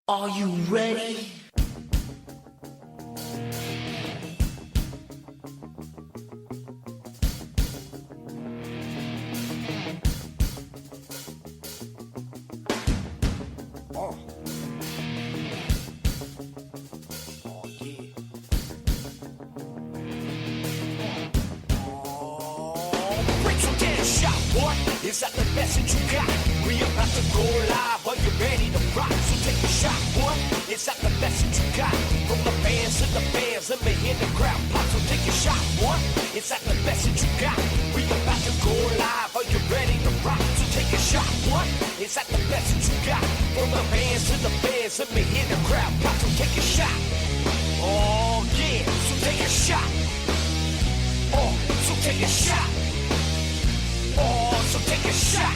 Are you ready? Is that the message you got? We about to go live. Are you ready to rock? So take a shot, boy. Is that the message you got? From the fans to the fans, let me hear the crowd pop. So take a shot, boy. Is that the message you got? We about to go live. Are you ready to rock? So take a shot, boy. Is that the message you got? From the fans to the fans, let me hear the crowd pop. So take a shot. Oh yeah. So take a shot. Oh, so take a shot. Oh, so take a shot.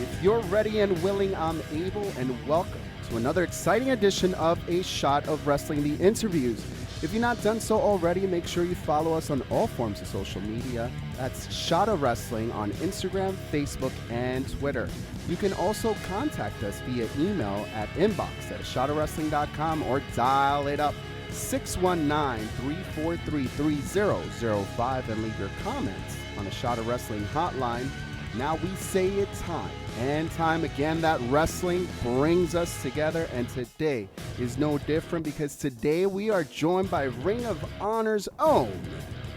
If you're ready and willing, I'm able, and welcome to another exciting edition of A Shot of Wrestling, the interviews. If you've not done so already, make sure you follow us on all forms of social media. That's Shot of Wrestling on Instagram, Facebook, and Twitter. You can also contact us via email at inbox@shotofwrestling.com or dial it up 619-343-3005 and leave your comments on the Shot of Wrestling hotline. Now we say it time and time again that wrestling brings us together, and today is no different because today we are joined by Ring of Honor's own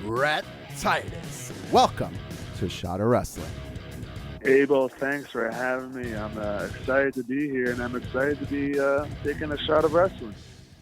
Rhett Titus. Welcome to Shot of Wrestling. Abel, thanks for having me. I'm excited to be here, and I'm excited to be taking a shot of wrestling.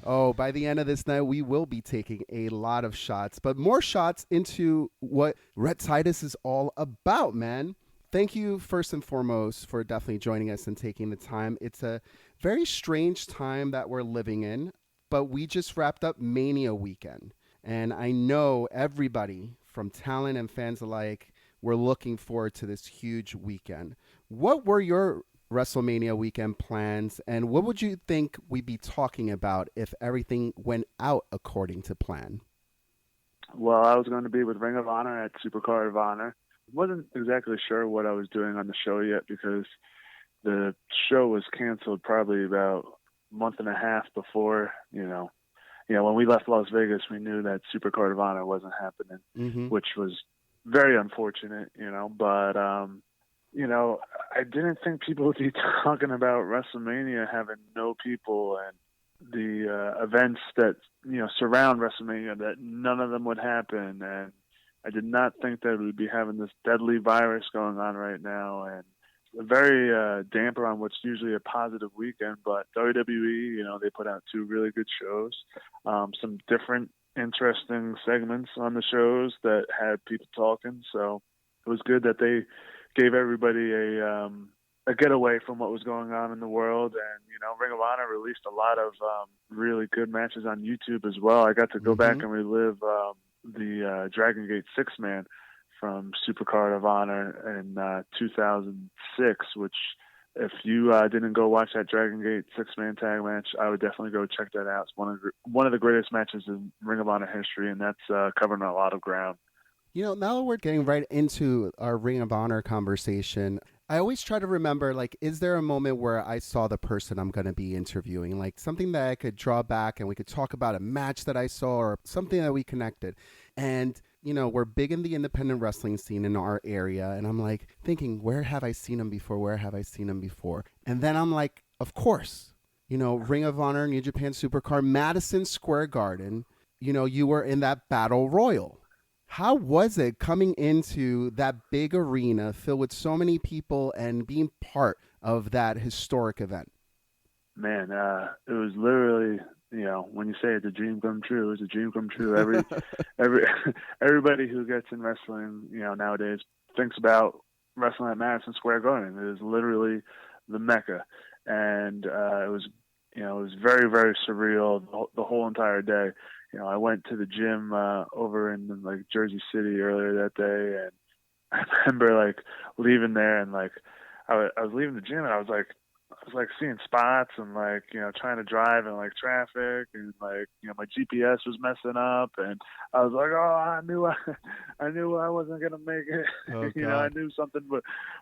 Oh, by the end of this night, we will be taking a lot of shots, but more shots into what Rhett Titus is all about, man. Thank you, first and foremost, for definitely joining us and taking the time. It's a very strange time that we're living in, but we just wrapped up Mania weekend, and I know everybody from talent and fans alike were looking forward to this huge weekend. What were your Wrestlemania weekend plans, and what would you think we'd be talking about if everything went out according to plan? Well, I was going to be with Ring of Honor at Supercard of Honor. Wasn't exactly sure what I was doing on the show yet because the show was canceled probably about a month and a half before, when we left Las Vegas, we knew that Supercard of Honor wasn't happening, which was very unfortunate, but I didn't think people would be talking about WrestleMania having no people and the events that, surround WrestleMania, that none of them would happen. And I did not think that we'd be having this deadly virus going on right now, and a very damper on what's usually a positive weekend. But WWE, they put out two really good shows, some different, interesting segments on the shows that had people talking. So it was good that they gave everybody a getaway from what was going on in the world. And, Ring of Honor released a lot of really good matches on YouTube as well. I got to go back and relive the Dragon Gate six-man from Supercard of Honor in 2006, which if you didn't go watch that Dragon Gate six-man tag match, I would definitely go check that out. It's one of the greatest matches in Ring of Honor history, and that's covering a lot of ground. Now that we're getting right into our Ring of Honor conversation, I always try to remember, is there a moment where I saw the person I'm going to be interviewing? Like something that I could draw back and we could talk about a match that I saw or something that we connected. And, we're big in the independent wrestling scene in our area. And I'm thinking, where have I seen him before? Where have I seen him before? And then I'm like, of course, Ring of Honor, New Japan Supercard, Madison Square Garden, you were in that battle royal. How was it coming into that big arena filled with so many people and being part of that historic event? Man, it was literally, when you say it's a dream come true, it's a dream come true. Everybody who gets in wrestling, nowadays thinks about wrestling at Madison Square Garden. It is literally the Mecca. And it was very, very surreal the whole entire day. I went to the gym over in Jersey City earlier that day, and I remember leaving there and I was leaving the gym and I was like, was like seeing spots and like, trying to drive in like traffic and like, my GPS was messing up and I was like, oh, I knew I wasn't going to make it. Oh, I God. knew something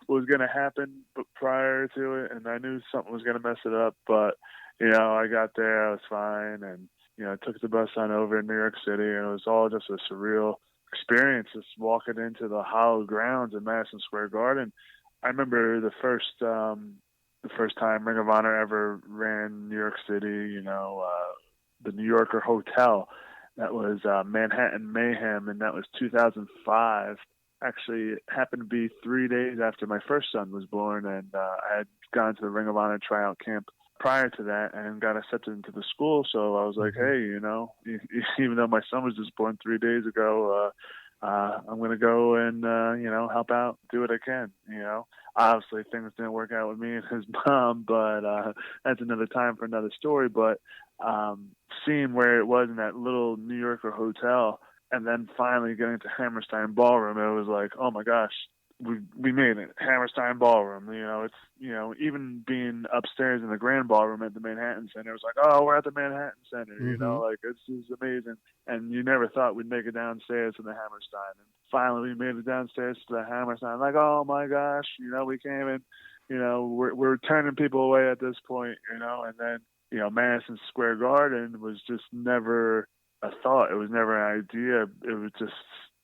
was going to happen prior to it. And I knew something was going to mess it up. But, I got there, I was fine. And, I took the bus on over to New York City and it was all just a surreal experience just walking into the hallowed grounds in Madison Square Garden. I remember the first time Ring of Honor ever ran New York City, the New Yorker Hotel. That was Manhattan Mayhem, and that was 2005. Actually, it happened to be 3 days after my first son was born, and I had gone to the Ring of Honor tryout camp prior to that and got accepted into the school. So I was like, hey, even though my son was just born 3 days ago, I'm going to go and, help out, do what I can, Obviously, things didn't work out with me and his mom, but that's another time for another story. But seeing where it was in that little New Yorker hotel and then finally getting to Hammerstein Ballroom, it was like, oh, my gosh, we made it. Hammerstein Ballroom, it's, even being upstairs in the Grand Ballroom at the Manhattan Center, it was like, oh, we're at the Manhattan Center, like this is amazing. And you never thought we'd make it downstairs to the Hammerstein. And finally we made it downstairs to the Hammerstein. Like, oh my gosh, we came in, we're turning people away at this point, and then, Madison Square Garden was just never a thought. It was never an idea. It was just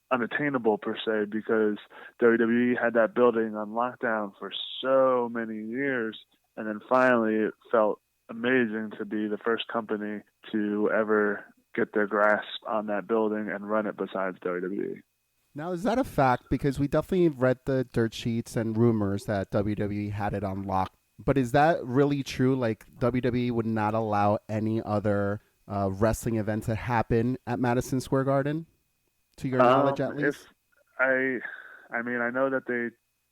unattainable per se because WWE had that building on lockdown for so many years, and then finally it felt amazing to be the first company to ever get their grasp on that building and run it besides WWE. Now, is that a fact? Because we definitely read the dirt sheets and rumors that WWE had it on lock. But is that really true? Like, WWE would not allow any other wrestling event to happen at Madison Square Garden? To your knowledge, at least? I mean, I know that they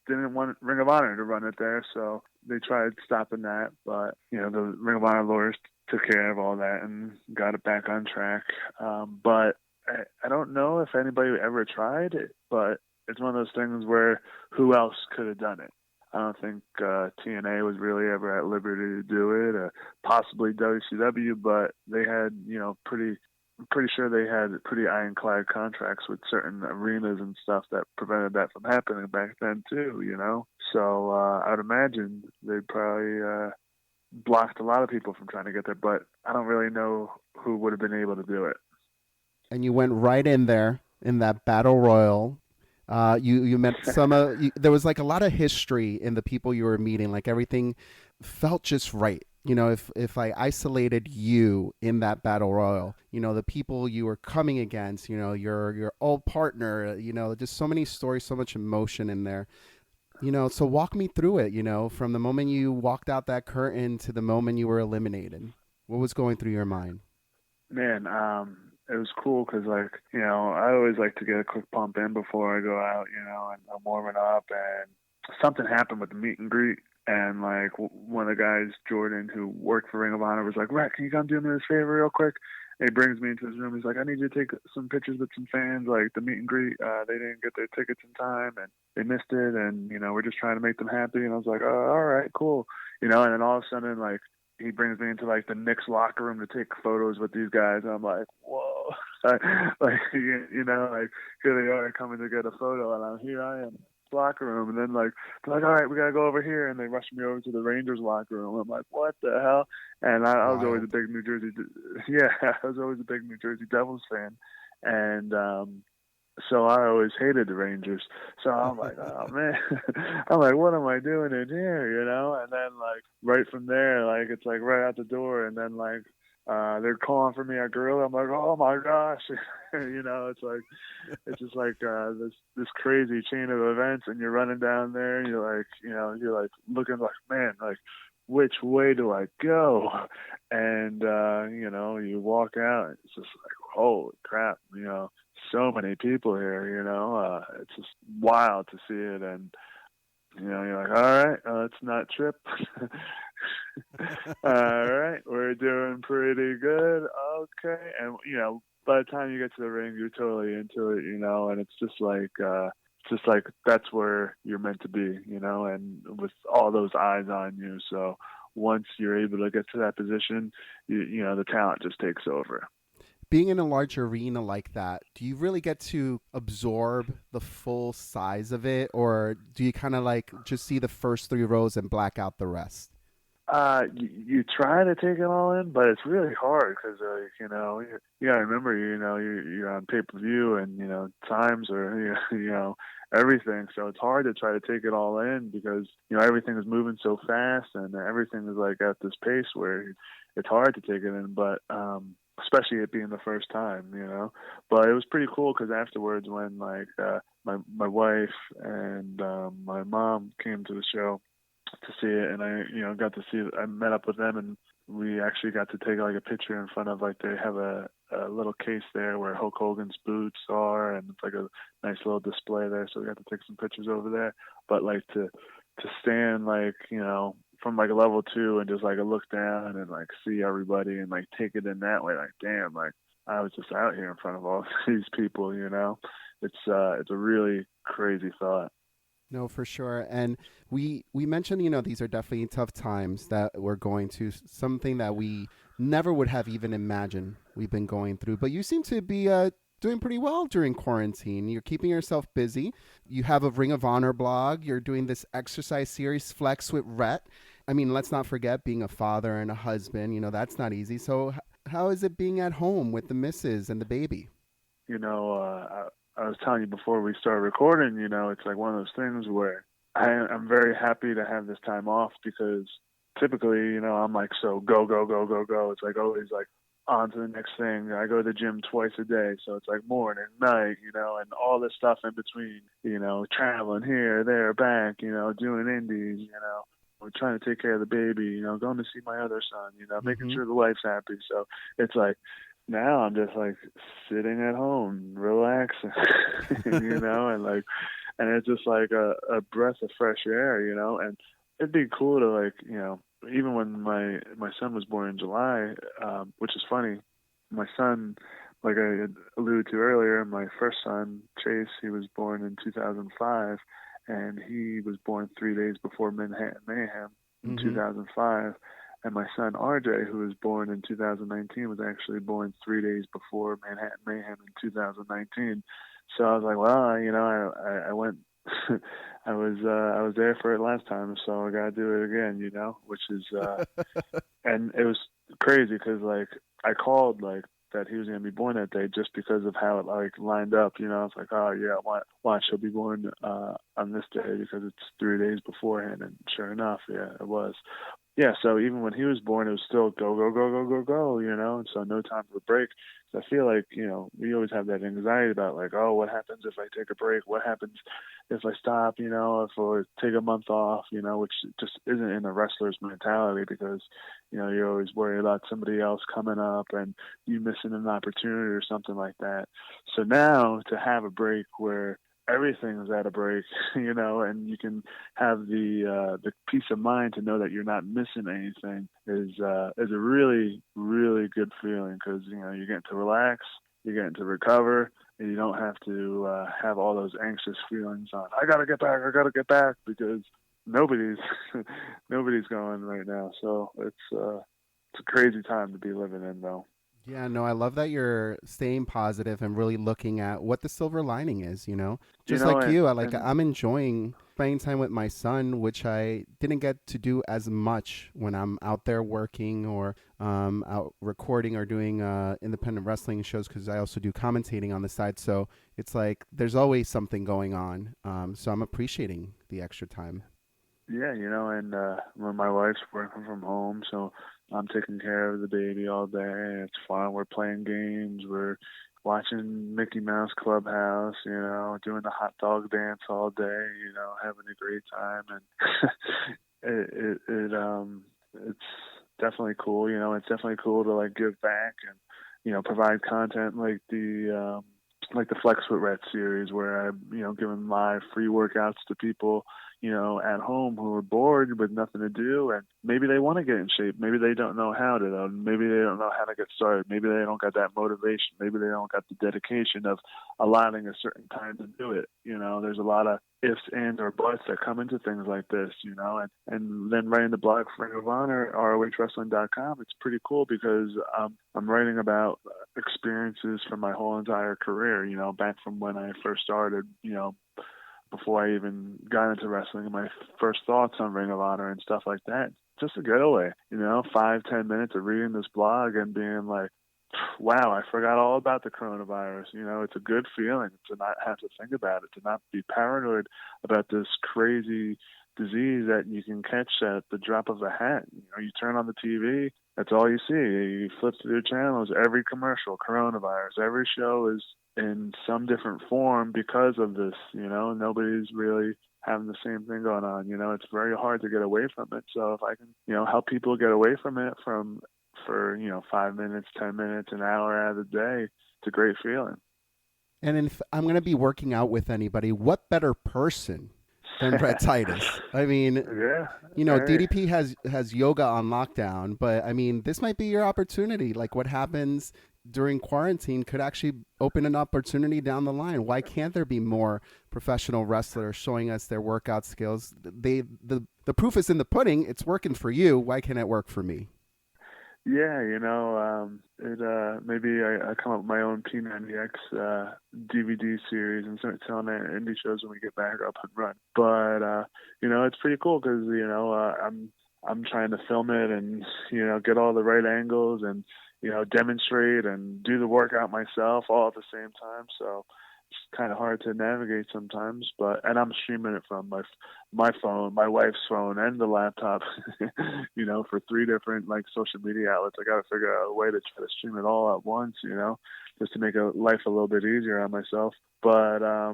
didn't want Ring of Honor to run it there, so they tried stopping that. But, the Ring of Honor lawyers took care of all that and got it back on track. But I don't know if anybody ever tried it, but it's one of those things where who else could have done it? I don't think TNA was really ever at liberty to do it, possibly WCW, but they had, I'm pretty sure they had pretty ironclad contracts with certain arenas and stuff that prevented that from happening back then too, So I would imagine they probably blocked a lot of people from trying to get there, but I don't really know who would have been able to do it. And you went right in there in that battle royal. You met there was like a lot of history in the people you were meeting. Like everything felt just right. If I isolated you in that battle royal, the people you were coming against, your old partner, just so many stories, so much emotion in there. So walk me through it, from the moment you walked out that curtain to the moment you were eliminated. What was going through your mind? Man, it was cool because, like, I always like to get a quick pump in before I go out, and I'm warming up, and something happened with the meet and greet. And, like, one of the guys, Jordan, who worked for Ring of Honor, was like, Rhett, can you come do me this favor real quick? And he brings me into his room. He's like, I need you to take some pictures with some fans, like the meet and greet. They didn't get their tickets in time, and they missed it, and, we're just trying to make them happy. And I was like, oh, all right, cool. And then all of a sudden, like, he brings me into, like, the Knicks locker room to take photos with these guys. And I'm like, whoa. like, like, here they are coming to get a photo, and here I am. Locker room, and then like they're like, all right, we gotta go over here, and they rushed me over to the Rangers locker room. I'm like, what the hell? And I was always a big New Jersey, I was always a big New Jersey Devils fan, and so I always hated the Rangers. So I'm like, oh man, I'm like, what am I doing in here, And then like right from there, like it's like right out the door, and then like they're calling for me at Gorilla. I'm like, oh my gosh, it's just like this crazy chain of events, and you're running down there, and you're like looking like, man, like which way do I go? And you walk out, and it's just like, holy crap, so many people here, it's just wild to see it, and you're like, all right, let's not trip. All right, we're doing pretty good. Okay. And, by the time you get to the ring, you're totally into it, and it's just like that's where you're meant to be, and with all those eyes on you. So once you're able to get to that position, you know, the talent just takes over. Being in a large arena like that, do you really get to absorb the full size of it, or do you kind of like just see the first 3 rows and black out the rest? You try to take it all in, but it's really hard because, you know, you gotta remember, you know, you're on pay-per-view and, you know, times are, you know, everything. So it's hard to try to take it all in because, you know, everything is moving so fast and everything is like at this pace where it's hard to take it in, but, especially it being the first time, you know, but it was pretty cool because afterwards when like, my wife and, my mom came to the show to see it, and I, you know, got to see it. I met up with them, and we actually got to take like a picture in front of like they have a little case there where Hulk Hogan's boots are, and it's like a nice little display there. So we got to take some pictures over there. But like to stand like, you know, from like a level 2 and just like a look down and like see everybody and like take it in that way, like damn, like I was just out here in front of all these people, you know. It's a really crazy thought. No, for sure. And we mentioned, you know, these are definitely tough times that we're going to, something that we never would have even imagined we've been going through. But you seem to be doing pretty well during quarantine. You're keeping yourself busy. You have a Ring of Honor blog. You're doing this exercise series, Flex with Rhett. I mean, let's not forget being a father and a husband. You know, that's not easy. So how is it being at home with the missus and the baby? You know, I was telling you before we started recording, you know, it's like one of those things where I'm very happy to have this time off because typically, you know, I'm like, so go, go, go, go, go. It's like always like on to the next thing. I go to the gym twice a day. So it's like morning, night, you know, and all this stuff in between, you know, traveling here, there, back, you know, doing indies, you know. We're trying to take care of the baby, you know, going to see my other son, you know, making sure the wife's happy. So it's like, now I'm just like sitting at home, relaxing, you know, and it's just like a breath of fresh air, you know, and it'd be cool to like, you know, even when my son was born in July, which is funny, my son, like I had alluded to earlier, my first son, Chase, he was born in 2005, and he was born 3 days before Manhattan Mayhem in 2005. And my son, RJ, who was born in 2019, was actually born 3 days before Manhattan Mayhem in 2019. So I was like, well, you know, I went, I was there for it last time, so I got to do it again, you know, which is, and it was crazy because like I called like that he was going to be born that day just because of how it like lined up, you know. It's like, oh yeah, watch he'll be born on this day because it's 3 days beforehand, and sure enough, yeah, it was. Yeah, so even when he was born, it was still go, go, go, go, go, go, you know, and so no time for a break. So I feel like, you know, we always have that anxiety about like, oh, what happens if I take a break? What happens if I stop, you know, if or take a month off, you know, which just isn't in the wrestler's mentality because, you know, you're always worried about somebody else coming up and you missing an opportunity or something like that. So now to have a break where everything is at a break, you know, and you can have the peace of mind to know that you're not missing anything is a really, really good feeling because, you know, you're getting to relax, you're getting to recover, and you don't have to have all those anxious feelings on, I got to get back because nobody's going right now. So it's a crazy time to be living in though. Yeah, no, I love that you're staying positive and really looking at what the silver lining is, you know? Just You know, like you, and I'm enjoying spending time with my son, which I didn't get to do as much when I'm out there working or out recording or doing independent wrestling shows because I also do commentating on the side. So it's like there's always something going on. So I'm appreciating the extra time. yeah, you know, and when my wife's working from home, so I'm taking care of the baby all day. It's fun. We're playing games. We're watching Mickey Mouse Clubhouse, you know, doing the hot dog dance all day, you know, having a great time. And it's definitely cool, you know, it's definitely cool to like give back and, you know, provide content like the like the Flex with Rhett series, where I'm, giving my free workouts to people, at home who are bored with nothing to do, and maybe they want to get in shape. Maybe they don't know how to, though. Maybe they don't know how to get started. Maybe they don't got that motivation. Maybe they don't got the dedication of allotting a certain time to do it. There's a lot of ifs, ands, or buts that come into things like this, and then writing the blog for Ring of Honor, ROHWrestling.com, it's pretty cool because I'm writing about experiences from my whole entire career, back from when I first started, before I even got into wrestling, and my first thoughts on Ring of Honor and stuff like that. Just a getaway, 5-10 minutes of reading this blog and being like, wow, I forgot all about the coronavirus. It's a good feeling to not have to think about it, to not be paranoid about this crazy disease that you can catch at the drop of a hat. You turn on the TV, that's all you see. You flip through the channels, every commercial, coronavirus, every show is in some different form because of this, nobody's really having the same thing going on. It's very hard to get away from it. So if I can, help people get away from it for 5 minutes, 10 minutes, an hour out of the day, it's a great feeling. And if I'm going to be working out with anybody, what better person than Rhett Titus? I mean, yeah, DDP has yoga on lockdown, but I mean, this might be your opportunity. Like what happens during quarantine could actually open an opportunity down the line. Why can't there be more professional wrestlers showing us their workout skills? The proof is in the pudding. It's working for you. Why can't it work for me? Yeah, maybe I come up with my own P90X DVD series and start selling it at indie shows when we get back up and run. But it's pretty cool because I'm trying to film it and get all the right angles and demonstrate and do the workout myself all at the same time. So it's kind of hard to navigate sometimes, and I'm streaming it from my phone, my wife's phone, and the laptop, for 3 different social media outlets. I got to figure out a way to try to stream it all at once, just to make life a little bit easier on myself. But I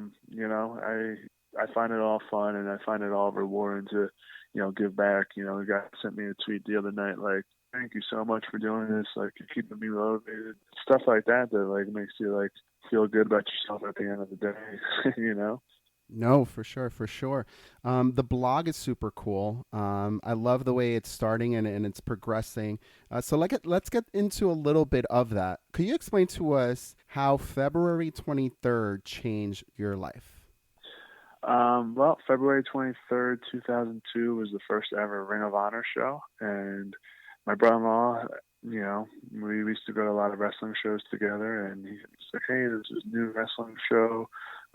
find it all fun and I find it all rewarding to, give back. A guy sent me a tweet the other night like, thank you so much for doing this. Like, you're keeping me motivated. Stuff like that makes you feel good about yourself at the end of the day, No, for sure. The blog is super cool. I love the way it's starting and it's progressing. So let's get into a little bit of that. Could you explain to us how February 23rd changed your life? Well, February 23rd, 2002 was the first ever Ring of Honor show, and my brother-in-law, we used to go to a lot of wrestling shows together, and he was like, hey, there's this new wrestling show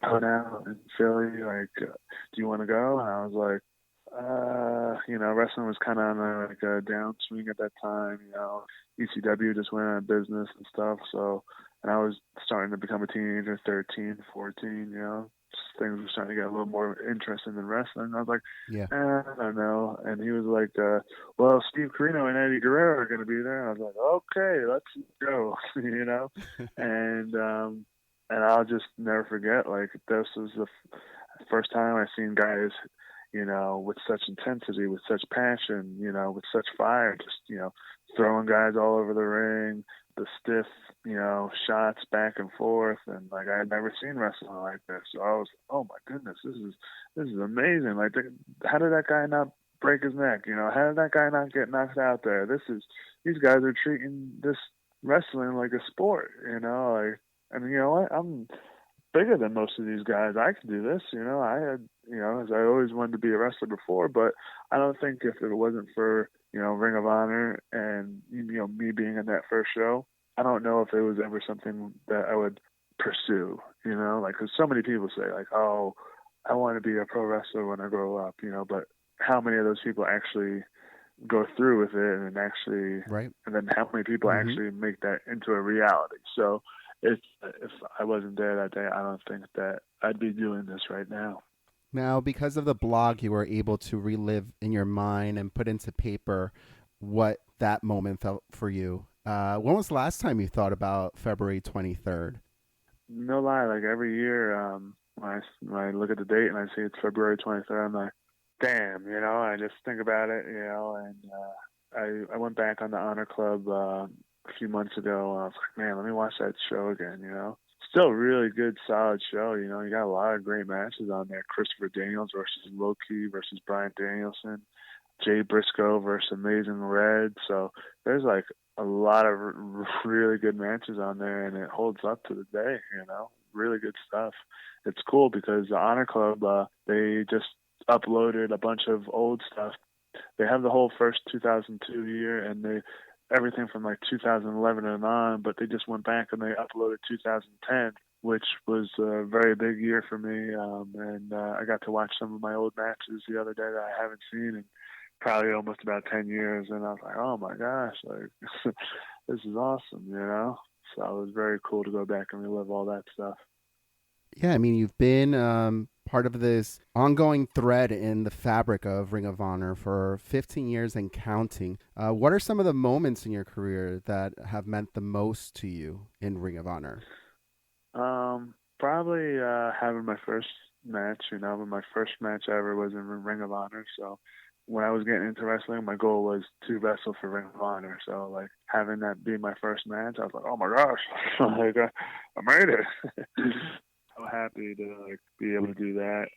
coming out in Philly, do you want to go? And I was like, wrestling was kind of on a downswing at that time, ECW just went out of business and stuff, and I was starting to become a teenager, 13, 14, things were starting to get a little more interesting than wrestling. I was like, yeah, I don't know. And he was like, well, Steve Corino and Eddie Guerrero are going to be there. And I was like, okay, let's go, and I'll just never forget, this was the first time I seen guys, with such intensity, with such passion, with such fire, just, throwing guys all over the ring, the stiff, shots back and forth, and I had never seen wrestling like this. So I was, oh my goodness, this is amazing. How did that guy not break his neck? How did that guy not get knocked out there? These guys are treating this wrestling like a sport, and you know what? I'm bigger than most of these guys. I can do this, I had, as I always wanted to be a wrestler before, but I don't think if it wasn't for, Ring of Honor and, me being in that first show, I don't know if it was ever something that I would pursue, because so many people say oh, I want to be a pro wrestler when I grow up, but how many of those people actually go through with it and actually, right. And then how many people actually make that into a reality? So if I wasn't there that day, I don't think that I'd be doing this right now. Now, because of the blog, you were able to relive in your mind and put into paper what that moment felt for you. When was the last time you thought about February 23rd? No lie, every year, when I look at the date and I see it's February 23rd, I'm like, damn, I just think about it, and I went back on the Honor Club a few months ago. I was like, man, let me watch that show again, still a really good, solid show. You know, you got a lot of great matches on there. Christopher Daniels versus Loki versus Bryan Danielson, Jay Briscoe versus Amazing Red. So there's like a lot of really good matches on there, and it holds up to the day. You know, really good stuff. It's cool because the Honor Club, they just uploaded a bunch of old stuff. They have the whole first 2002 year, and they everything from like 2011 and on, but they just went back and they uploaded 2010, which was a very big year for me. And I got to watch some of my old matches the other day that I haven't seen in probably almost about 10 years. And I was like, oh my gosh, like this is awesome, you know? So it was very cool to go back and relive all that stuff. Yeah, I mean, you've been part of this ongoing thread in the fabric of Ring of Honor for 15 years and counting. What are some of the moments in your career that have meant the most to you in Ring of Honor? Probably having my first match, you know, my first match ever was in Ring of Honor. So when I was getting into wrestling, my goal was to wrestle for Ring of Honor. So like having that be my first match, I was like, oh my gosh, like, I made it. So happy to like be able to do that.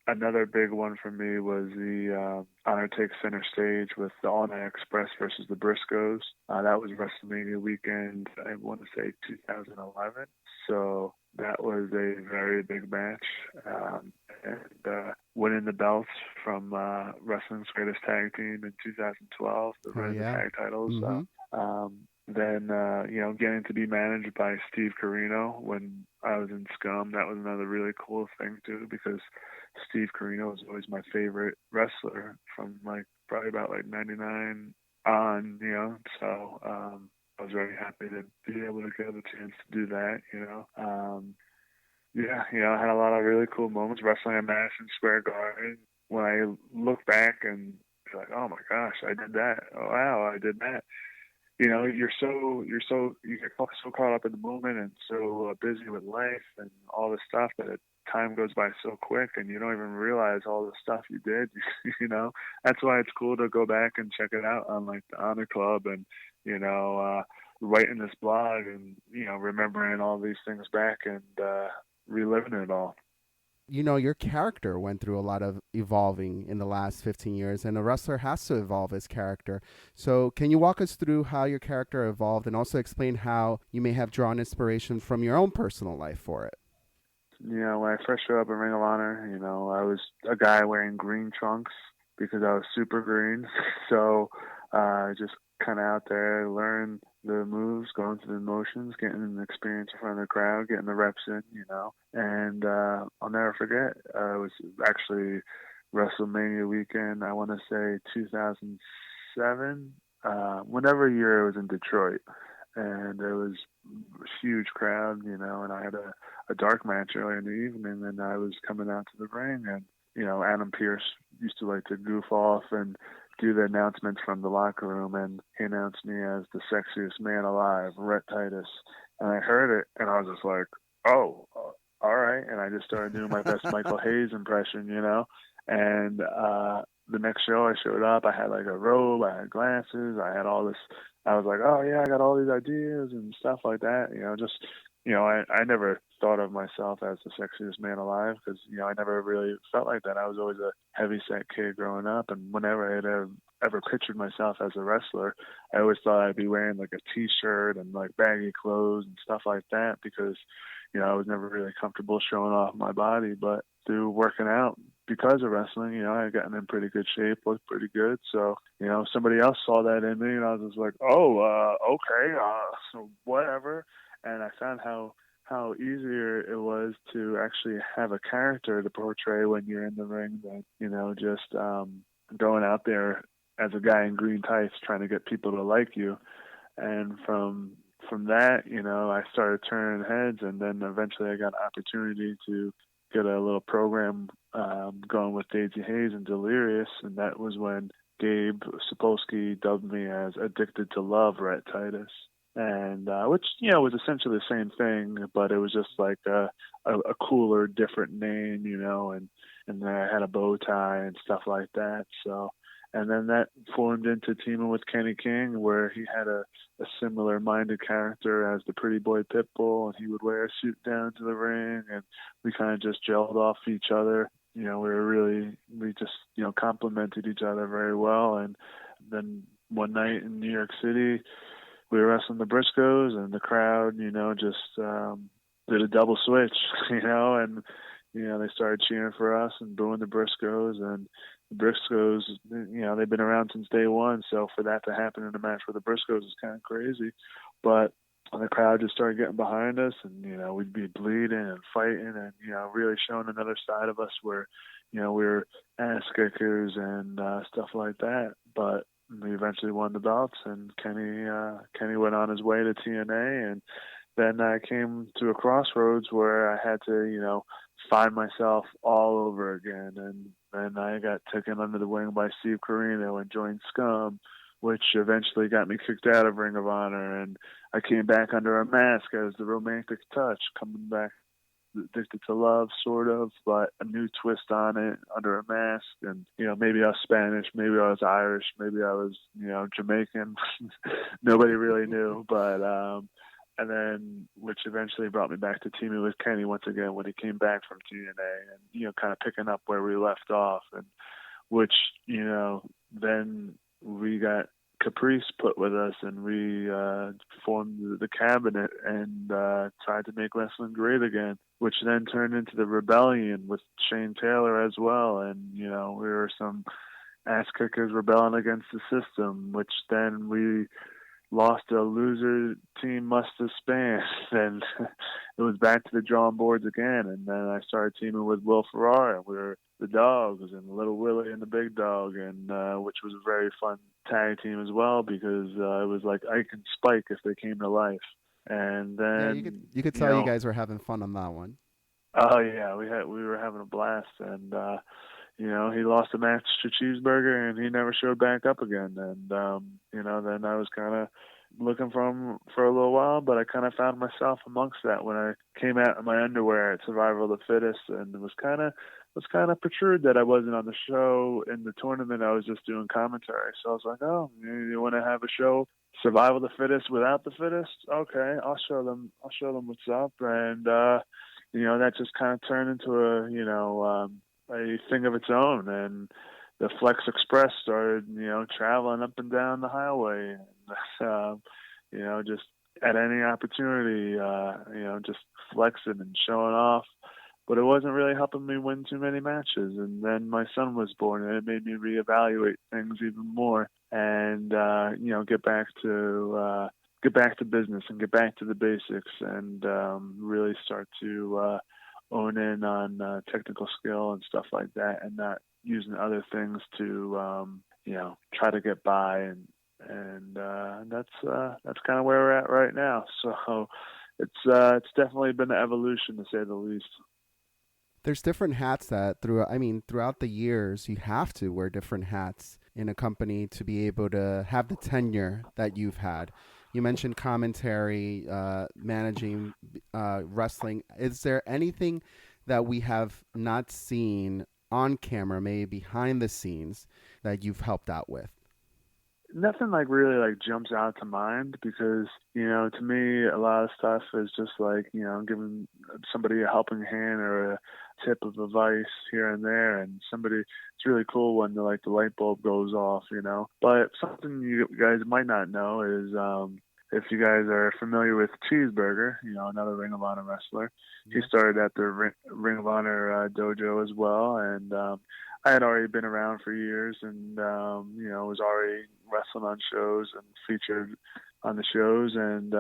Another big one for me was the Honor Takes Center Stage with the All Night Express versus the Briscoes. That was WrestleMania weekend, I want to say 2011. So that was a very big match. And winning the belts from Wrestling's Greatest Tag Team in 2012, the Tag titles. Mm-hmm. Then, you know, getting to be managed by Steve Corino when I was in Scum, that was another really cool thing too, because Steve Corino was always my favorite wrestler from like probably about like 99 on, you know, so I was very happy to be able to get the chance to do that, you know. Yeah, you know, I had a lot of really cool moments wrestling at Madison Square Garden. When I look back and be like, oh my gosh, I did that. Oh wow, I did that. You know, you get so caught up in the moment and so busy with life and all this stuff that time goes by so quick and you don't even realize all the stuff you did. You know, that's why it's cool to go back and check it out on like the Honor Club and, you know, writing this blog and, you know, remembering all these things back and reliving it all. You know, your character went through a lot of evolving in the last 15 years, and a wrestler has to evolve his character. So can you walk us through how your character evolved and also explain how you may have drawn inspiration from your own personal life for it? You know, when I first showed up in Ring of Honor, you know, I was a guy wearing green trunks because I was super green. So just kind of out there, learn the moves, going through the motions, getting an experience in front of the crowd, getting the reps in, you know. And I'll never forget, it was actually WrestleMania weekend, I want to say 2007, whenever year it was in Detroit. And there was a huge crowd, you know, and I had a dark match early in the evening, and I was coming out to the ring, and, you know, Adam Pearce used to like to goof off and do the announcements from the locker room, and he announced me as the sexiest man alive, Rhett Titus. And I heard it, and I was just like, oh, all right. And I just started doing my best Michael Hayes impression, you know. And the next show I showed up, I had like a robe, I had glasses, I had all this. I was like, oh, yeah, I got all these ideas and stuff like that, you know, just, you know, I never thought of myself as the sexiest man alive because, you know, I never really felt like that. I was always a heavy-set kid growing up, and whenever I had ever pictured myself as a wrestler, I always thought I'd be wearing like a T-shirt and like baggy clothes and stuff like that because, you know, I was never really comfortable showing off my body. But through working out, because of wrestling, you know, I had gotten in pretty good shape, looked pretty good. So, you know, somebody else saw that in me, and I was just like, oh, okay, so whatever. And I found how easier it was to actually have a character to portray when you're in the ring than, you know, just going out there as a guy in green tights trying to get people to like you. And from that, you know, I started turning heads, and then eventually I got an opportunity to get a little program going with Daisy Hayes and Delirious, and that was when Gabe Sapolsky dubbed me as Addicted to Love, Rhett Titus. And which, you know, was essentially the same thing, but it was just like a cooler, different name, you know, and then I had a bow tie and stuff like that. So And then that formed into teaming with Kenny King, where he had a similar-minded character as the pretty boy Pitbull, and he would wear a suit down to the ring, and we kind of just gelled off each other. We just, complimented each other very well. And then one night in New York City, we were wrestling the Briscoes, and the crowd, just did a double switch, and, they started cheering for us and booing the Briscoes. And the Briscoes, they've been around since day one. So for that to happen in a match with the Briscoes is kind of crazy. But the crowd just started getting behind us, and, we'd be bleeding and fighting and, really showing another side of us where, we were ass kickers and stuff like that. But we eventually won the belts, and Kenny went on his way to TNA. And then I came to a crossroads where I had to, find myself all over again. And then I got taken under the wing by Steve Corino and joined Scum, which eventually got me kicked out of Ring of Honor. And I came back under a mask as the Romantic Touch, coming back Addicted to Love, sort of, but a new twist on it under a mask. And, maybe I was Spanish, maybe I was Irish, maybe I was, Jamaican. Nobody really knew. But, and then, which eventually brought me back to teaming with Kenny once again when he came back from TNA and, kind of picking up where we left off. And which, then we got Caprice put with us, and we formed the cabinet and tried to make wrestling great again, which then turned into the Rebellion with Shane Taylor as well. And, we were some ass kickers rebelling against the system, which then we lost a loser team must disband, and it was back to the drawing boards again. And then I started teaming with Will Ferrara. We were the Dogs and Little Willie and the Big Dog, and which was a very fun tag team as well, because it was like Ike and Spike if they came to life. And then you could tell you guys were having fun on that one. Oh yeah, we were having a blast. And he lost a match to Cheeseburger, and he never showed back up again. And then I was kind of looking for him for a little while, but I kind of found myself amongst that when I came out in my underwear at Survival of the Fittest, and it was kind of protrude that I wasn't on the show. In the tournament, I was just doing commentary. So I was like, oh, you want to have a show, Survival of the Fittest without the fittest? Okay, I'll show them what's up. And that just kind of turned into a thing of its own. And the Flex Express started, traveling up and down the highway, and just at any opportunity, just flexing and showing off. But it wasn't really helping me win too many matches. And then my son was born, and it made me reevaluate things even more, and get back to business and get back to the basics, and really start to own in on technical skill and stuff like that, and not using other things to try to get by. And that's kind of where we're at right now. So it's definitely been an evolution, to say the least. There's different hats that throughout the years, you have to wear different hats in a company to be able to have the tenure that you've had. You mentioned commentary, managing wrestling. Is there anything that we have not seen on camera, maybe behind the scenes, that you've helped out with? Nothing really jumps out to mind, because, to me, a lot of stuff is just giving somebody a helping hand or a tip of advice here and there. And it's really cool when the light bulb goes off, But something you guys might not know is, if you guys are familiar with Cheeseburger, another Ring of Honor wrestler, he started at the Ring of Honor Dojo as well. And I had already been around for years, and was already wrestling on shows and featured on the shows. And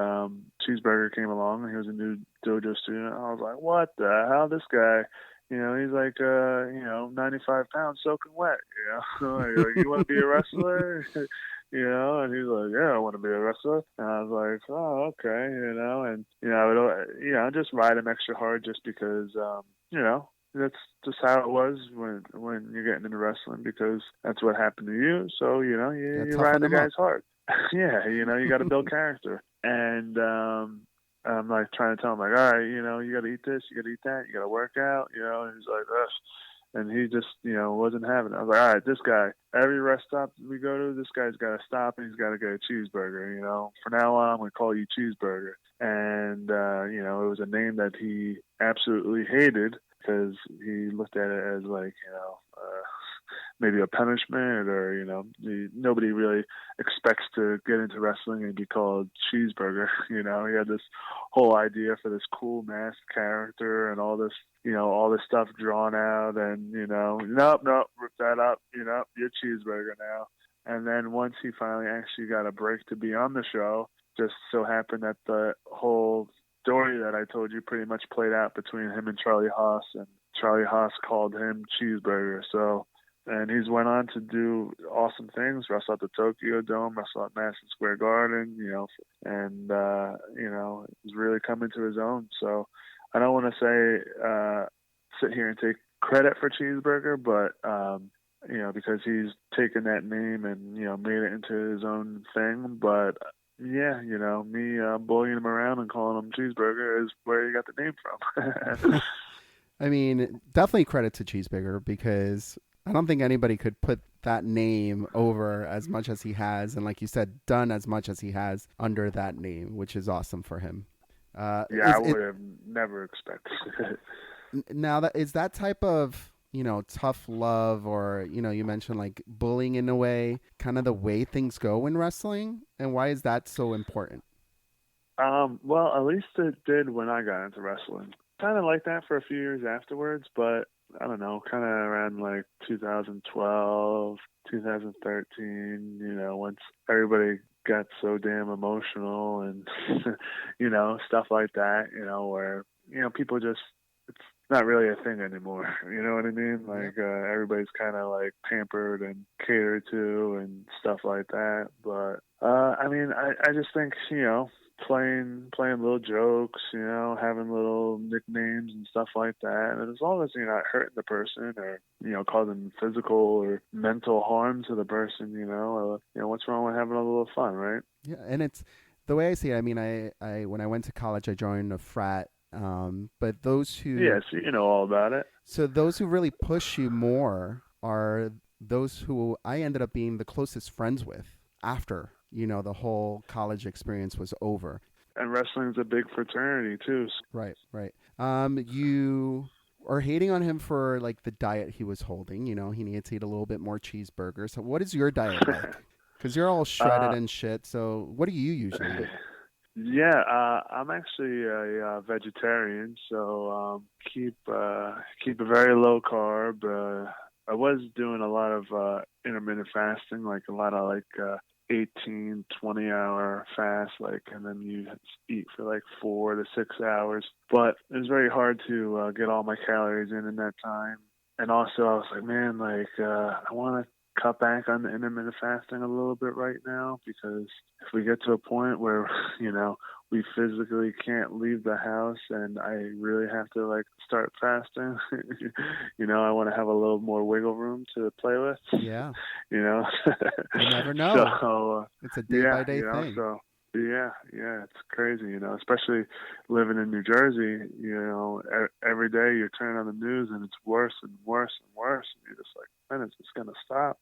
Cheeseburger came along, and he was a new dojo student. I was like, what the hell, this guy? He's like 95 pounds soaking wet. Like, you want to be a wrestler? And he's like, yeah, I want to be a wrestler. And I was like, oh, okay, and I would just ride him extra hard, just because that's just how it was when you're getting into wrestling, because that's what happened to you. So, you ride the guys hard. Yeah, you got to build character. And I'm trying to tell him, all right, you got to eat this, you got to eat that, you got to work out, and he's like, ugh. And he just, wasn't having it. I was like, all right, this guy, every rest stop we go to, this guy's got to stop and he's got to get a cheeseburger. For now on, I'm going to call you Cheeseburger. And, it was a name that he absolutely hated because he looked at it as like, maybe a punishment or, nobody really expects to get into wrestling and be called Cheeseburger. He had this whole idea for this cool masked character and all this, all this stuff drawn out and, nope, rip that up, you're Cheeseburger now. And then once he finally actually got a break to be on the show, just so happened that the whole story that I told you pretty much played out between him and Charlie Haas, and Charlie Haas called him Cheeseburger. And he's went on to do awesome things, wrestle at the Tokyo Dome, wrestle at Madison Square Garden, and, he's really come into his own. So I don't want to say, sit here and take credit for Cheeseburger, but, because he's taken that name and, made it into his own thing. But yeah, me bullying him around and calling him Cheeseburger is where he got the name from. I mean, definitely credit to Cheeseburger because I don't think anybody could put that name over as much as he has. And like you said, done as much as he has under that name, which is awesome for him. I would have never expected it. Now, is that type of, tough love or, you mentioned like bullying in a way, kind of the way things go in wrestling? And why is that so important? Well, at least it did when I got into wrestling. Kind of like that for a few years afterwards, but I don't know, kind of around like 2012, 2013, once everybody got so damn emotional and, stuff like that, where, people just, it's not really a thing anymore. You know what I mean? Like, everybody's kind of like pampered and catered to and stuff like that. But, I just think, playing little jokes, having little nicknames and stuff like that. And as long as you're not hurting the person or, causing physical or mental harm to the person, what's wrong with having a little fun, right? Yeah, and it's the way I see it. I mean, I when I went to college, I joined a frat. But those who... Yeah, so you know all about it. So those who really push you more are those who I ended up being the closest friends with after the whole college experience was over. And wrestling's a big fraternity too. Right. You are hating on him for like the diet he was holding. He needed to eat a little bit more cheeseburger. So what is your diet like? Because you're all shredded and shit. So what do you usually eat? Yeah, I'm actually a vegetarian. So keep a very low carb. I was doing a lot of intermittent fasting, like a lot of 18, 20-hour fast, and then you eat for 4 to 6 hours. But it was very hard to get all my calories in that time. And also I was like, man, I want to cut back on the intermittent fasting a little bit right now, because if we get to a point where, we physically can't leave the house and I really have to start fasting, I want to have a little more wiggle room to play with. Yeah. You never know. So, it's a day by day thing. So yeah, it's crazy, especially living in New Jersey, every day you turn on the news and it's worse and worse and worse. And you're just like, when is this going to stop?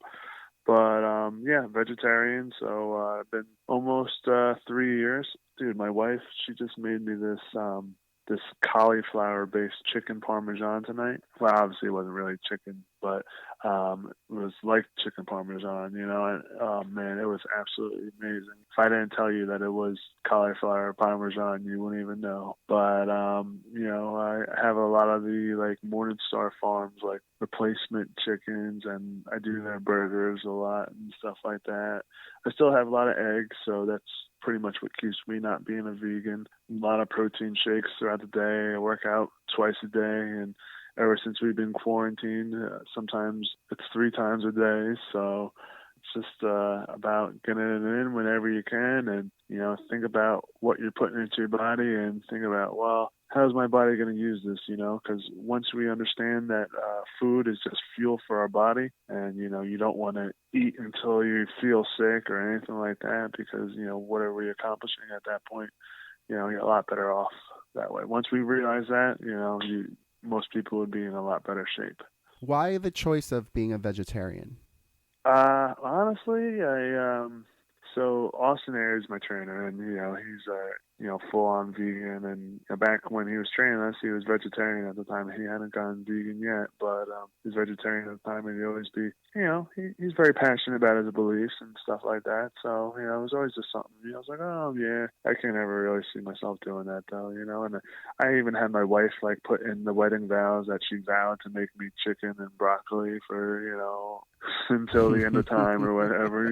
But, vegetarian. So I've been almost 3 years. Dude, my wife, she just made me this cauliflower-based chicken parmesan tonight. Well, obviously it wasn't really chicken, but it was like chicken parmesan, and oh man, it was absolutely amazing. If I didn't tell you that it was cauliflower parmesan, you wouldn't even know. But I have a lot of the Morningstar Farms replacement chickens, and I do their burgers a lot and stuff like that. I still have a lot of eggs, so that's pretty much what keeps me not being a vegan. A lot of protein shakes throughout the day. I work out twice a day, and ever since we've been quarantined, sometimes it's 3 times a day. So it's just about getting it in whenever you can, and think about what you're putting into your body, and think about, well, how's my body going to use this? Because once we understand that food is just fuel for our body, and you don't want to eat until you feel sick or anything like that, because whatever you're accomplishing at that point, you're a lot better off that way. Once we realize that, most people would be in a lot better shape. Why the choice of being a vegetarian? Honestly, so Austin Air is my trainer, and he's full on vegan. And back when he was training us, he was vegetarian at the time. He hadn't gone vegan yet, but he's vegetarian at the time, and he'd always be, he's very passionate about his beliefs and stuff like that. So it was always just something. I was like, oh yeah, I can't ever really see myself doing that though, And I even had my wife like put in the wedding vows that she vowed to make me chicken and broccoli for until the end of time or whatever,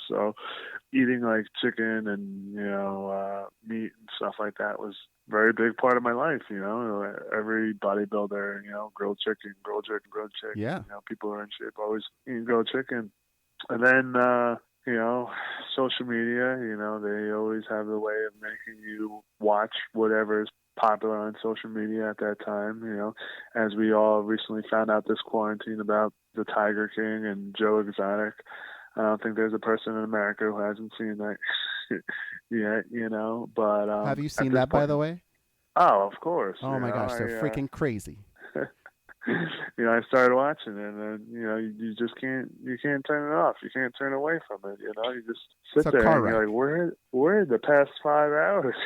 So eating like chicken and meat and stuff like that was a very big part of my life. Every bodybuilder, grilled chicken, grilled chicken, grilled chicken. Yeah. People who are in shape always eating grilled chicken. And then social media, they always have a way of making you watch whatever is popular on social media at that time, as we all recently found out this quarantine about the Tiger King and Joe Exotic. I don't think there's a person in America who hasn't seen that yet, but Have you seen that, by the way? Oh, of course. Oh my gosh, they're freaking crazy. I started watching it, and you just can't turn it off. You can't turn away from it. You just sit there and you're like, where the past 5 hours?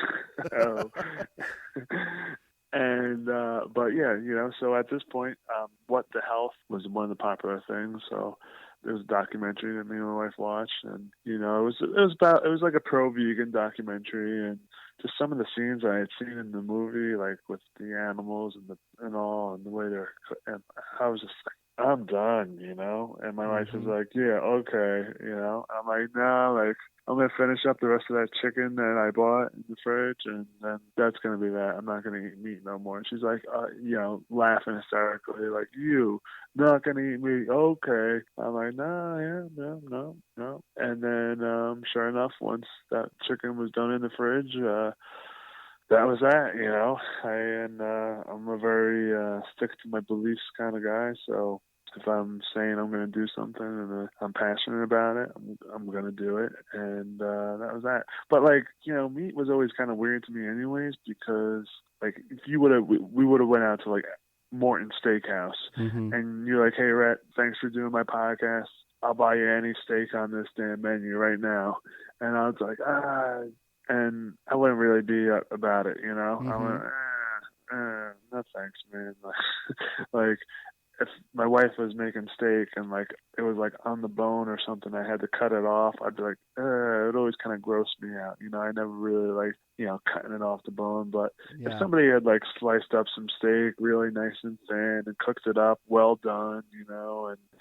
And but yeah, so at this point, What the Health was one of the popular things. So there was a documentary that me and my wife watched, and it was like a pro vegan documentary, and just some of the scenes I had seen in the movie, like with the animals and all, and the way and I was just like, I'm done, And my wife was like, yeah, okay, I'm like, no, like I'm gonna finish up the rest of that chicken that I bought in the fridge, and then that's gonna be that. I'm not gonna eat meat no more. And she's like, laughing hysterically, like, you not gonna eat meat? Okay. I'm like, no. And then, sure enough, once that chicken was done in the fridge, that was that. I'm a very stick to my beliefs kind of guy, so if I'm saying I'm going to do something and I'm passionate about it, I'm going to do it. And that was that. But meat was always kind of weird to me anyways, because if we would have went out to Morton Steakhouse, and you're like, hey, Rhett, thanks for doing my podcast. I'll buy you any steak on this damn menu right now. And I was like, and I wouldn't really be about it, I went, no thanks, man. If my wife was making steak and it was on the bone or something, I had to cut it off, I'd be like, it would always kind of gross me out. I never really liked, cutting it off the bone. But if somebody had sliced up some steak really nice and thin and cooked it up, well done, and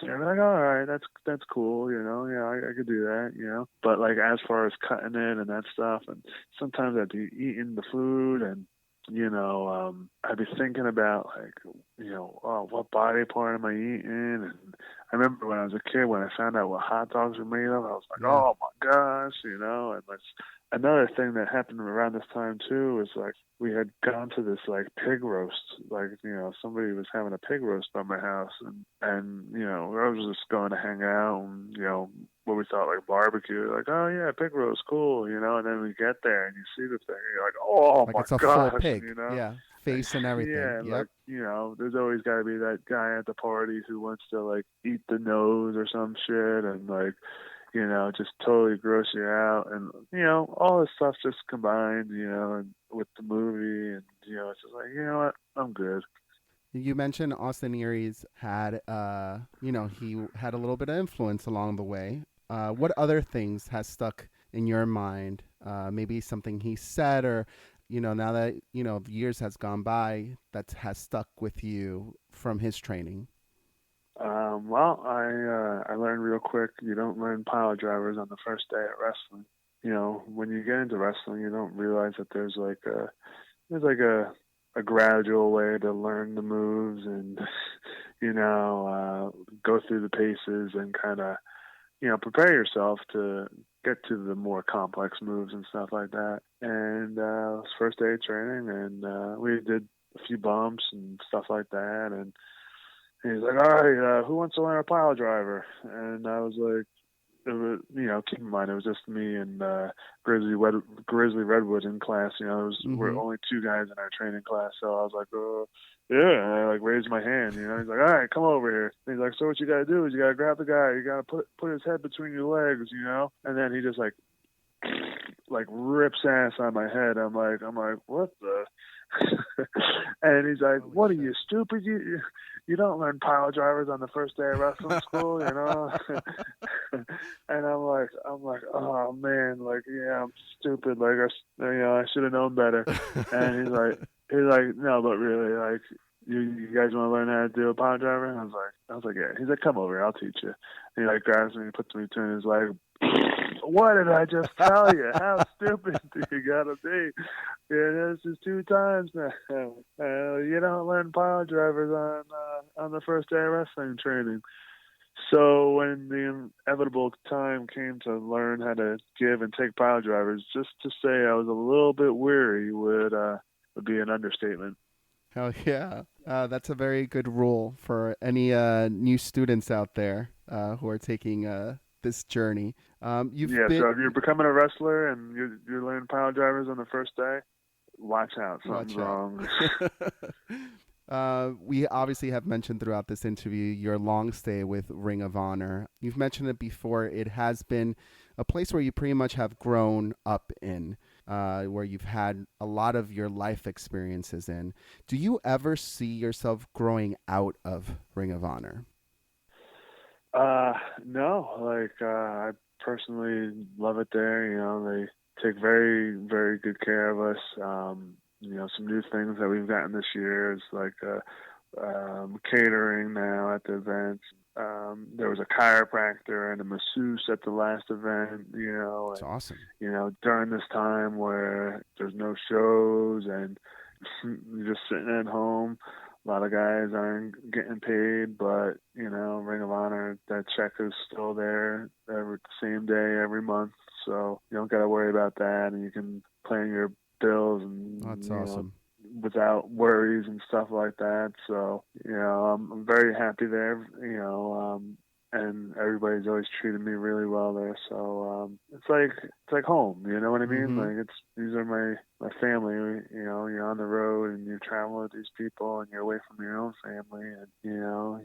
you're like, all right, that's cool, I could do that, But as far as cutting it and that stuff, and sometimes I'd be eating the food and I'd be thinking about what body part am I eating? And I remember when I was a kid, when I found out what hot dogs were made of, I was like, oh my gosh, and that's another thing that happened around this time too, is we had gone to this pig roast, somebody was having a pig roast by my house, and I was just going to hang out and, what we thought barbecue, oh yeah, pig roast, cool, and then we get there and you see the thing and you're like, oh my it's a gosh, full pig, face and everything. Yeah, there's always got to be that guy at the party who wants to eat the nose or some shit and just totally gross you out, and all this stuff just combined, and with the movie, and it's just like, what, I'm good. You mentioned Austin Aries had, he had a little bit of influence along the way. What other things has stuck in your mind? Maybe something he said, or, now that, years has gone by, that has stuck with you from his training? Well, I learned real quick, you don't learn pile drivers on the first day at wrestling. When you get into wrestling, you don't realize that there's a gradual way to learn the moves and, go through the paces and kind of, prepare yourself to get to the more complex moves and stuff like that. And it was first day of training, and we did a few bumps and stuff like that. And he's like, all right, who wants to learn a pile driver? And I was like, it was, keep in mind, it was just me and Grizzly Redwood in class. We're only two guys in our training class. So I was like, yeah, and I like raised my hand. He's like, all right, come over here. And he's like, so what you gotta do is you gotta grab the guy. You gotta put his head between your legs, And then he just like rips ass on my head. I'm like, what the? And he's like, what are you, stupid? You don't learn pile drivers on the first day of wrestling school, And I'm like, oh man, like, yeah, I'm stupid. Like, I should have known better. And he's like, no, but really, like, you guys want to learn how to do a pile driver? And I was like, yeah. He's like, come over here, I'll teach you. And he like grabs me and puts me between his legs. What did I just tell you? How stupid do you gotta be? This is 2 times now. You don't learn pile drivers on the first day of wrestling training. So when the inevitable time came to learn how to give and take pile drivers, just to say I was a little bit weary would be an understatement. Hell yeah. That's a very good rule for any new students out there who are taking this journey. So if you're becoming a wrestler and you're learning pile drivers on the first day, watch out. Something's wrong. We obviously have mentioned throughout this interview your long stay with Ring of Honor. You've mentioned it before. It has been a place where you pretty much have grown up in, where you've had a lot of your life experiences in. Do you ever see yourself growing out of Ring of Honor? No. Like, I personally love it there. They take very, very good care of us. Some new things that we've gotten this year is like catering now at the events. There was a chiropractor and a masseuse at the last event, That's awesome. During this time where there's no shows and you're just sitting at home. A lot of guys aren't getting paid, but, Ring of Honor, that check is still there the same day every month. So you don't got to worry about that, and you can plan your bills and that's awesome. Without worries and stuff like that. So, I'm very happy there, and everybody's always treated me really well there. So it's like home, you know what I mean? Mm-hmm. Like these are my family. You're on the road and you travel with these people and you're away from your own family, and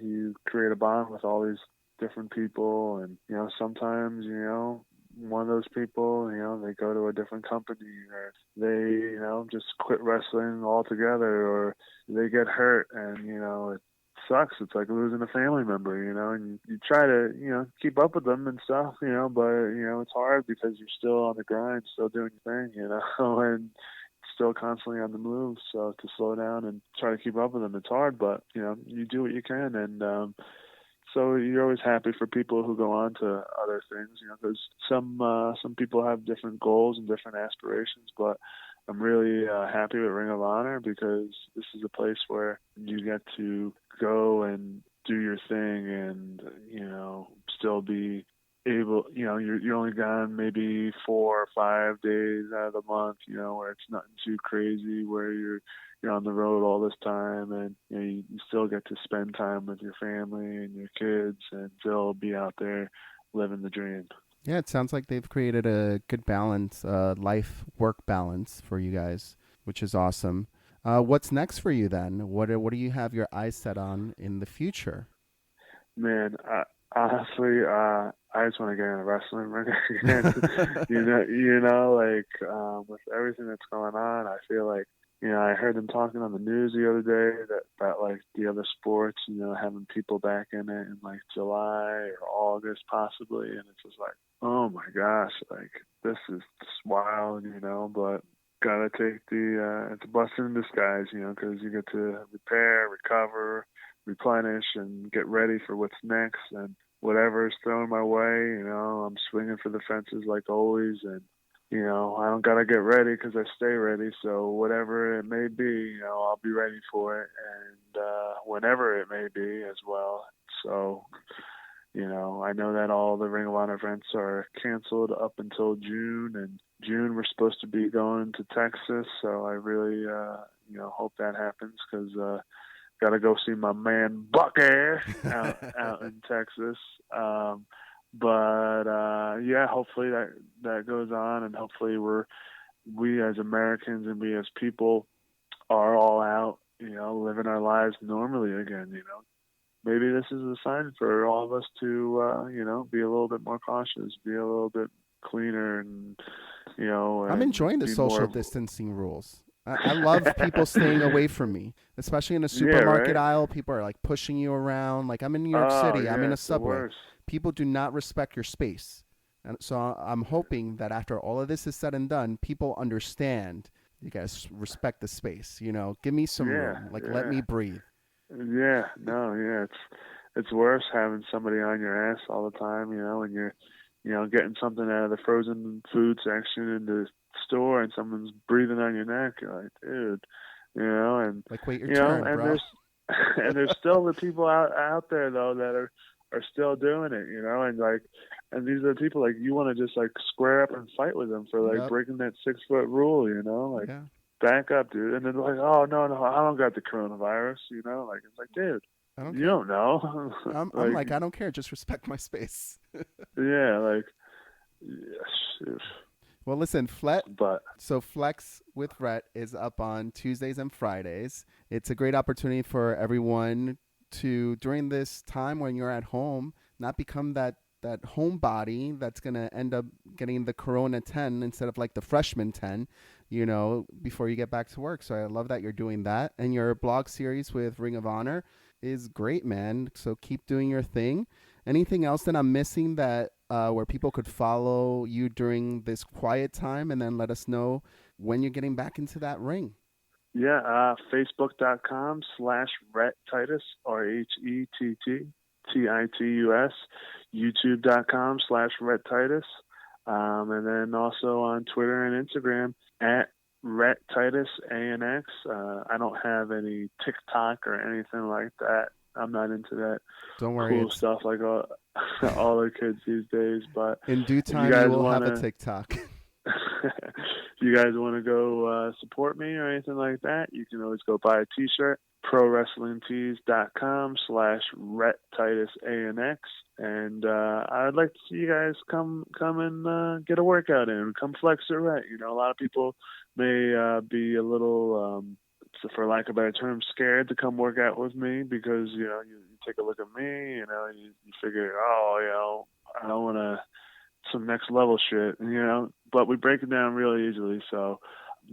you create a bond with all these different people, and sometimes one of those people, they go to a different company, or they, just quit wrestling altogether, or they get hurt, and it sucks. It's like losing a family member, and you try to, keep up with them and stuff, but it's hard because you're still on the grind, still doing your thing, and still constantly on the move. So to slow down and try to keep up with them, it's hard, but you do what you can, and so you're always happy for people who go on to other things, because some people have different goals and different aspirations, but I'm really happy with Ring of Honor because this is a place where you get to go and do your thing and, still be able, you're only gone maybe 4 or 5 days out of the month, where it's nothing too crazy, where you're on the road all this time, and you still get to spend time with your family and your kids and still be out there living the dream. Yeah, it sounds like they've created a good balance, life-work balance for you guys, which is awesome. What's next for you then? What do you have your eyes set on in the future? Man, honestly, I just want to get into wrestling again. With everything that's going on, I feel like, I heard them talking on the news the other day about like the other sports, having people back in it in like July or August possibly, and it's just like, oh my gosh, like this is just wild, but gotta take it's a blessing in disguise, because you get to repair, recover, replenish, and get ready for what's next, and whatever's thrown my way, I'm swinging for the fences like always, and I don't gotta get ready because I stay ready. So whatever it may be, I'll be ready for it, and whenever it may be as well. So, I know that all the Ring of Honor events are canceled up until June, and June we're supposed to be going to Texas. So I really, hope that happens because got to go see my man Bucky out in Texas. But yeah, hopefully that goes on, and hopefully we as Americans and we as people are all out, living our lives normally again. Maybe this is a sign for all of us to be a little bit more cautious, be a little bit cleaner, and I'm enjoying the social distancing rules. I love people staying away from me, especially in a supermarket aisle. People are like pushing you around. Like I'm in New York City. I'm in a subway. People do not respect your space. And so I'm hoping that after all of this is said and done, people understand you guys respect the space. Give me some room. Let me breathe. Yeah, no, yeah. It's worse having somebody on your ass all the time, when you're, getting something out of the frozen food section in the store and someone's breathing on your neck. You're like, dude, and like, wait your turn, and bro. there's still the people out there though that are still doing it, and these are the people like you want to just like square up and fight with them for like breaking that 6-foot rule, back up, dude. And then they're like, oh no, I don't got the coronavirus, it's like, dude, you don't know. I'm like, I don't care, just respect my space. Yeah, well, listen, so Flex with Rhett is up on Tuesdays and Fridays. It's a great opportunity for everyone to, during this time when you're at home, not become that homebody that's going to end up getting the Corona 10 instead of like the freshman 10, before you get back to work. So I love that you're doing that. And your blog series with Ring of Honor is great, man. So keep doing your thing. Anything else that I'm missing that where people could follow you during this quiet time, and then let us know when you're getting back into that ring? Yeah, Facebook.com/Rhett Titus, RHETTTITUS, YouTube.com/Rhett Titus, and then also on Twitter and Instagram at Rhett Titus ANX. I don't have any TikTok or anything like that. I'm not into that. Don't worry, cool stuff like all the kids these days. But in due time, you will have a TikTok. If you guys want to go support me or anything like that, you can always go buy a T-shirt. ProWrestlingTees.com/Rhett Titus ANX, and I'd like to see you guys come and get a workout in. Come flex your Rhett. A lot of people may be a little, for lack of a better term, scared to come work out with me because you take a look at me, you figure, I don't want some next level shit, but we break it down really easily. So,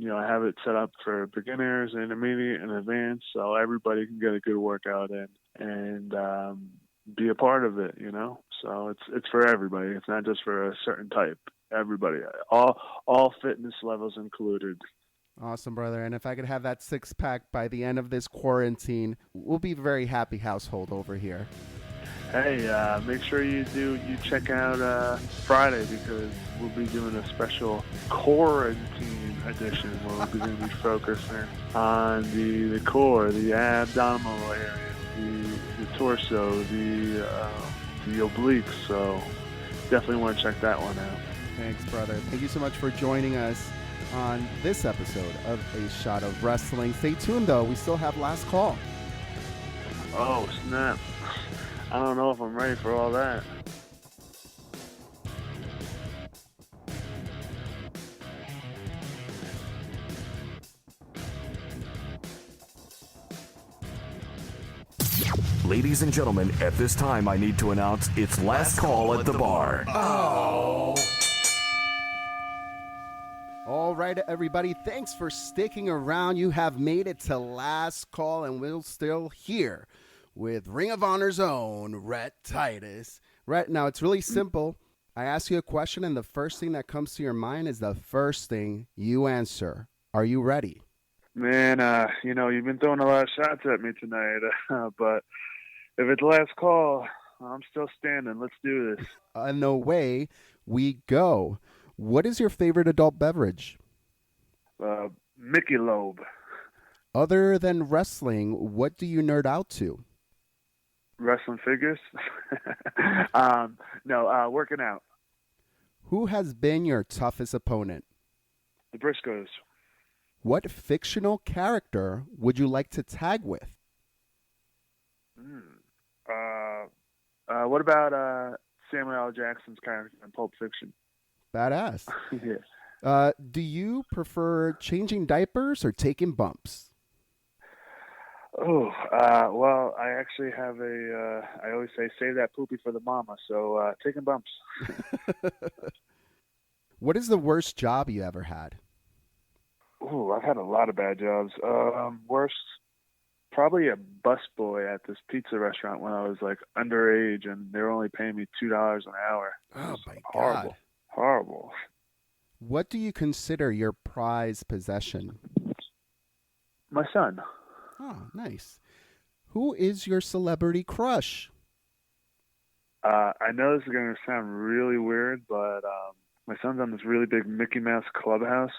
I have it set up for beginners, intermediate, and advanced, so everybody can get a good workout in and be a part of it, So it's for everybody. It's not just for a certain type. Everybody, all fitness levels included. Awesome, brother. And if I could have that 6-pack by the end of this quarantine, we'll be a very happy household over here. Hey, make sure you check out Friday, because we'll be doing a special quarantine edition where we're going to be focusing on the core, the abdominal area, the torso, the obliques. So definitely want to check that one out. Thanks, brother. Thank you so much for joining us on this episode of A Shot of Wrestling. Stay tuned, though. We still have last call. Oh, snap. I don't know if I'm ready for all that. Ladies and gentlemen, at this time I need to announce it's last call at the bar. Oh. All right, everybody, thanks for sticking around. You have made it to last call, and we're still here with Ring of Honor's own Rhett Titus. Rhett, now it's really simple. I ask you a question, and the first thing that comes to your mind is the first thing you answer. Are you ready? Man, you've been throwing a lot of shots at me tonight, but if it's last call, I'm still standing. Let's do this. And away we go. What is your favorite adult beverage? Michelob. Other than wrestling, what do you nerd out to? Wrestling figures? No, working out. Who has been your toughest opponent? The Briscoes. What fictional character would you like to tag with? What about Samuel L. Jackson's character in Pulp Fiction. Badass. Yeah. Do you prefer changing diapers or taking bumps? Oh, well, I actually have I always say, save that poopy for the mama. So taking bumps. What is the worst job you ever had? Oh, I've had a lot of bad jobs. Worst, probably a busboy at this pizza restaurant when I was like underage, and they were only paying me $2 an hour. Oh my Horrible. God. Horrible. What do you consider your prized possession? My son. Oh, nice. Who is your celebrity crush? I know this is going to sound really weird, but my son's on this really big Mickey Mouse Clubhouse,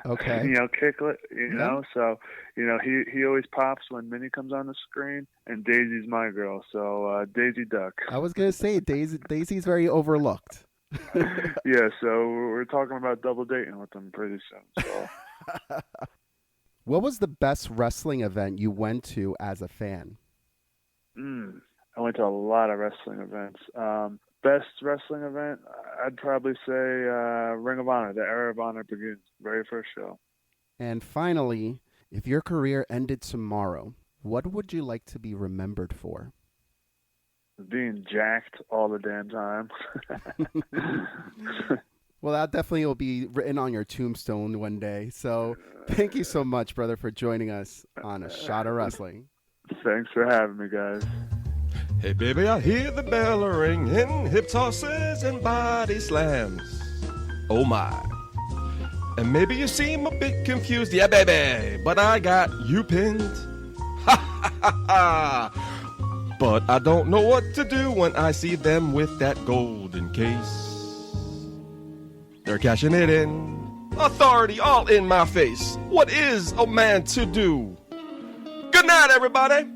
Okay. kicklet, Yeah. know. So, he always pops when Minnie comes on the screen, and Daisy's my girl. So Daisy Duck. I was going to say Daisy's very overlooked. Yeah, so we're talking about double dating with them pretty soon. So. What was the best wrestling event you went to as a fan? I went to a lot of wrestling events. Best wrestling event, I'd probably say Ring of Honor. The Era of Honor Begins. Very first show. And finally, if your career ended tomorrow, what would you like to be remembered for? Being jacked all the damn time. Well, that definitely will be written on your tombstone one day. So thank you so much, brother, for joining us on A Shot of Wrestling. Thanks for having me, guys. Hey baby, I hear the bell ringing, hip tosses and body slams. Oh my. And maybe you seem a bit confused, yeah baby, but I got you pinned. Ha ha ha ha. But I don't know what to do when I see them with that golden case. They're cashing it in. Authority all in my face. What is a man to do? Good night, everybody.